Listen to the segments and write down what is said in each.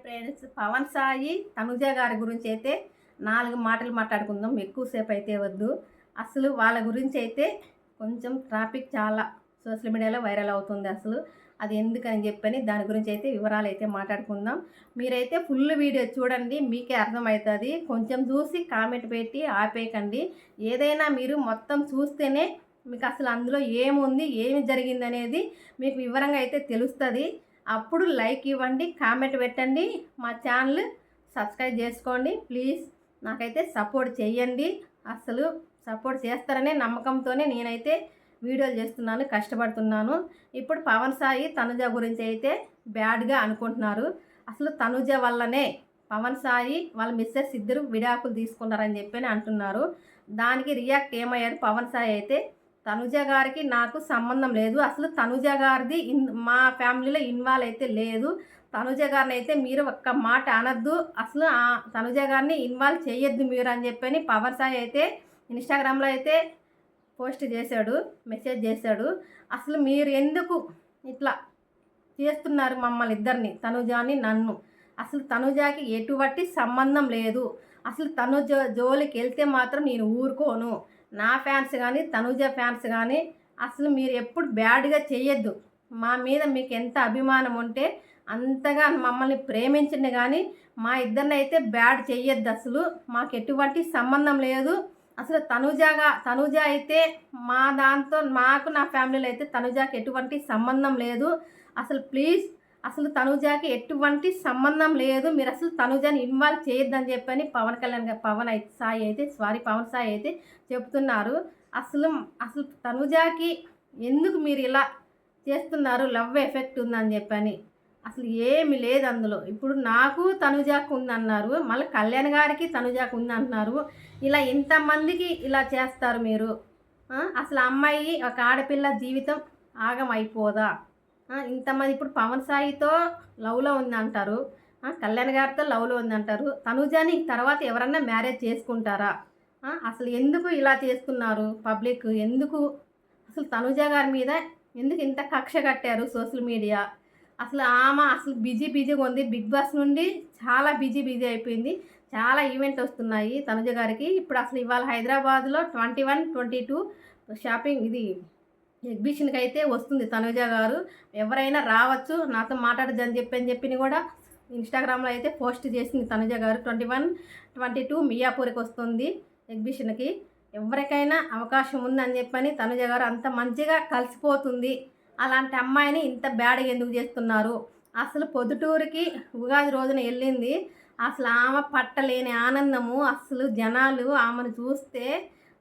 Friends, Pawan Sai Tanuja గారి గురించి అయితే 4 మాటలు మాట్లాడుకుందాం. ఎక్కువసేపు అయితే వద్దు. అసలు వాళ్ళ గురించి అయితే కొంచెం ట్రాఫిక్ చాలా సోషల్ మీడియాలో వైరల్ అవుతుంది. అసలు అది ఎందుకని చెప్పని దాని గురించి అయితే వివరాలు అయితే మాట్లాడుకుందాం. మీరైతే ఫుల్ వీడియో చూడండి, మీకే అర్థమవుతుంది. కొంచెం చూసి కామెంట్ పెట్టి ఆపేయకండి. ఏదైనా మీరు మొత్తం చూస్తేనే మీకు అసలు అందులో ఏముంది, ఏమి జరిగిందనేది మీకు వివరంగా అయితే తెలుస్తుంది. అప్పుడు లైక్ ఇవ్వండి, కామెంట్ పెట్టండి, మా ఛానల్ సబ్స్క్రైబ్ చేసుకోండి. ప్లీజ్ నాకైతే సపోర్ట్ చేయండి. అసలు సపోర్ట్ చేస్తారనే నమ్మకంతోనే నేనైతే వీడియోలు చేస్తున్నాను, కష్టపడుతున్నాను. ఇప్పుడు పవన్ సాయి తనుజ గురించి అయితే బ్యాడ్గా అనుకుంటున్నారు. అసలు తనుజ వల్లనే పవన్ సాయి వాళ్ళ మిస్సెస్ ఇద్దరు విడాకులు తీసుకున్నారని చెప్పని అంటున్నారు. దానికి రియాక్ట్ ఏమయ్యారు పవన్ సాయి అయితే, తనుజ గారికి నాకు సంబంధం లేదు, అసలు తనుజ గారిది మా ఫ్యామిలీలో ఇన్వాల్వ్ అయితే లేదు, తనుజ గారిని అయితే మీరు ఒక్క మాట అనద్దు, అసలు తనుజ గారిని ఇన్వాల్వ్ చేయొద్దు మీరు అని చెప్పని పవన్ సాయి అయితే ఇన్స్టాగ్రామ్లో అయితే పోస్ట్ చేశాడు, మెసేజ్ చేశాడు. అసలు మీరు ఎందుకు ఇట్లా చేస్తున్నారు మమ్మల్ని ఇద్దరిని, తనుజాని నన్ను? అసలు తనుజాకి ఎటువంటి సంబంధం లేదు. అసలు తనుజ జోలికి వెళ్తే మాత్రం నేను ఊరుకోను. నా ఫ్యాన్స్ కానీ తనుజ ఫ్యాన్స్ కానీ అసలు మీరు ఎప్పుడు బ్యాడ్గా చేయొద్దు. మా మీద మీకు ఎంత అభిమానం ఉంటే అంతగా మమ్మల్ని ప్రేమించండి, కానీ మా ఇద్దరిని అయితే బ్యాడ్ చేయొద్దు. అసలు మాకు ఎటువంటి సంబంధం లేదు. అసలు తనుజ అయితే మా దాంతో మాకు నా ఫ్యామిలీలో అయితే తనుజాకి ఎటువంటి సంబంధం లేదు. అసలు ప్లీజ్, అసలు తనుజాకి ఎటువంటి సంబంధం లేదు, మీరు అసలు తనుజాని ఇన్వాల్వ్ చేయొద్దని చెప్పని పవన్ సాయి అయితే చెప్తున్నారు. అసలు తనుజాకి ఎందుకు మీరు ఇలా చేస్తున్నారు, లవ్ ఎఫెక్ట్ ఉందని చెప్పని అసలు ఏమి లేదు అందులో. ఇప్పుడు నాకు తనుజాకు ఉందన్నారు, మళ్ళీ కళ్యాణ్ గారికి తనుజాకు ఉందంటున్నారు. ఇలా ఇంతమందికి ఇలా చేస్తారు మీరు. అసలు అమ్మాయి ఒక ఆడపిల్ల జీవితం ఆగం అయిపోదా? ఇంతమంది ఇప్పుడు పవన్ సాయితో లవ్లో ఉందంటారు, కళ్యాణ్ గారితో లవ్లో ఉందంటారు. తనుజాని తర్వాత ఎవరన్నా మ్యారేజ్ చేసుకుంటారా? అసలు ఎందుకు ఇలా చేస్తున్నారు పబ్లిక్? ఎందుకు అసలు తనుజ గారి మీద ఎందుకు ఇంత కక్ష కట్టారు సోషల్ మీడియా? అసలు అసలు బిజీగా ఉంది. బిగ్ బాస్ నుండి చాలా బిజీ అయిపోయింది. చాలా ఈవెంట్ వస్తున్నాయి తనుజ గారికి. ఇప్పుడు అసలు ఇవాళ హైదరాబాద్లో 21, 22 షాపింగ్ ఎగ్జిబిషన్కి అయితే వస్తుంది తనుజ గారు. ఎవరైనా రావచ్చు, నాతో మాట్లాడదని చెప్పి కూడా ఇన్స్టాగ్రామ్లో అయితే పోస్ట్ చేసింది తనుజ గారు. 21, 22 మియాపూర్కి వస్తుంది ఎగ్జిబిషన్కి. ఎవరికైనా అవకాశం ఉందని చెప్పని తనుజ గారు అంత మంచిగా కలిసిపోతుంది. అలాంటి అమ్మాయిని ఇంత బ్యాడ్గా ఎందుకు చేస్తున్నారు? అసలు పొద్దుటూరుకి ఉగాది రోజున వెళ్ళింది. అసలు ఆమె పట్టలేని ఆనందము. అసలు జనాలు ఆమెను చూస్తే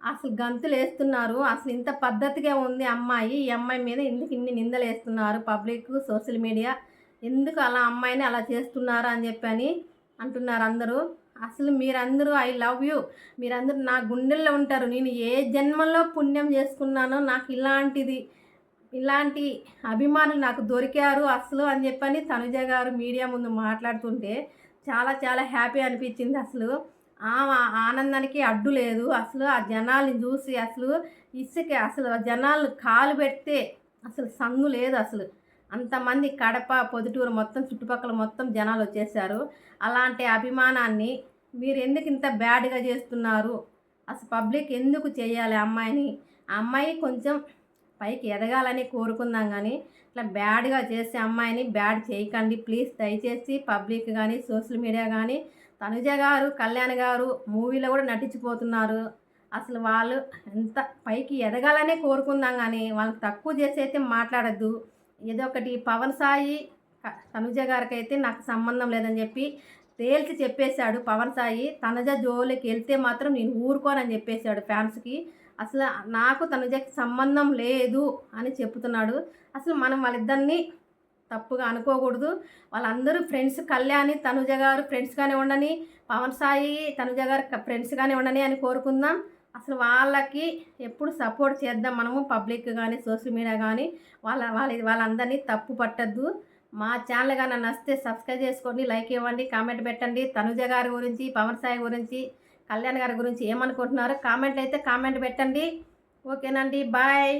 అసలు గంతులు వేస్తున్నారు. అసలు ఇంత పద్ధతిగా ఉంది అమ్మాయి, ఈ అమ్మాయి మీద ఎందుకు ఇన్ని నిందలు వేస్తున్నారు పబ్లిక్, సోషల్ మీడియా? ఎందుకు అలా అమ్మాయిని అలా చేస్తున్నారు అని చెప్పని అంటున్నారు అందరూ. అసలు మీరందరూ ఐ లవ్ యూ, మీరందరూ నా గుండెల్లో ఉంటారు. నేను ఏ జన్మలో పుణ్యం చేసుకున్నానో నాకు ఇలాంటి అభిమానులు నాకు దొరికారు అసలు అని చెప్పని తనుజ గారు మీడియా ముందు మాట్లాడుతుంటే చాలా చాలా హ్యాపీ అనిపించింది. అసలు ఆనందానికి అడ్డు లేదు. అసలు ఆ జనాల్ని చూసి అసలు అసలు జనాలు కాలు పెడితే అసలు సంగు లేదు. అసలు అంతమంది కడప, పొద్దుటూరు మొత్తం చుట్టుపక్కల మొత్తం జనాలు వచ్చేసారు. అలాంటి అభిమానాన్ని మీరు ఎందుకు ఇంత బ్యాడ్గా చేస్తున్నారు? అసలు పబ్లిక్ ఎందుకు చేయాలి అమ్మాయిని? ఆ అమ్మాయి కొంచెం పైకి ఎదగాలని కోరుకుందాం, కానీ ఇట్లా బ్యాడ్గా చేసే అమ్మాయిని బ్యాడ్ చేయకండి ప్లీజ్. దయచేసి పబ్లిక్ కానీ సోషల్ మీడియా కానీ తనుజ గారు, కళ్యాణ్ గారు మూవీలో కూడా నటించిపోతున్నారు. అసలు వాళ్ళు ఎంత పైకి ఎదగాలనే కోరుకుందాం, కానీ వాళ్ళకి తక్కువ చేసి అయితే మాట్లాడద్దు. ఏదో ఒకటి పవన్ సాయి తనుజ గారికి అయితే నాకు సంబంధం లేదని చెప్పి తేల్చి చెప్పేశాడు పవన్ సాయి. తనుజ జోలికి వెళ్తే మాత్రం నేను ఊరుకోనని చెప్పేశాడు ఫ్యాన్స్కి. అసలు నాకు తనుజకి సంబంధం లేదు అని చెప్తున్నాడు. అసలు మనం వాళ్ళిద్దరిని తప్పుగా అనుకోకూడదు. వాళ్ళందరూ ఫ్రెండ్స్, కళ్యాణి తనుజ గారు ఫ్రెండ్స్గానే ఉండని, పవన్ సాయి తనుజ గారు ఫ్రెండ్స్గానే ఉండని అని కోరుకుందాం. అసలు వాళ్ళకి ఎప్పుడు సపోర్ట్ చేద్దాం మనము, పబ్లిక్ కానీ సోషల్ మీడియా కానీ. వాళ్ళందరినీ తప్పు పట్టద్దు. మా ఛానల్ కానీ నచ్చితే సబ్స్క్రైబ్ చేసుకోండి, లైక్ ఇవ్వండి, కామెంట్ పెట్టండి. తనుజ గారి గురించి, పవన్ సాయి గురించి, కళ్యాణ్ గారి గురించి ఏమనుకుంటున్నారో కామెంట్ పెట్టండి. ఓకేనండి, బాయ్.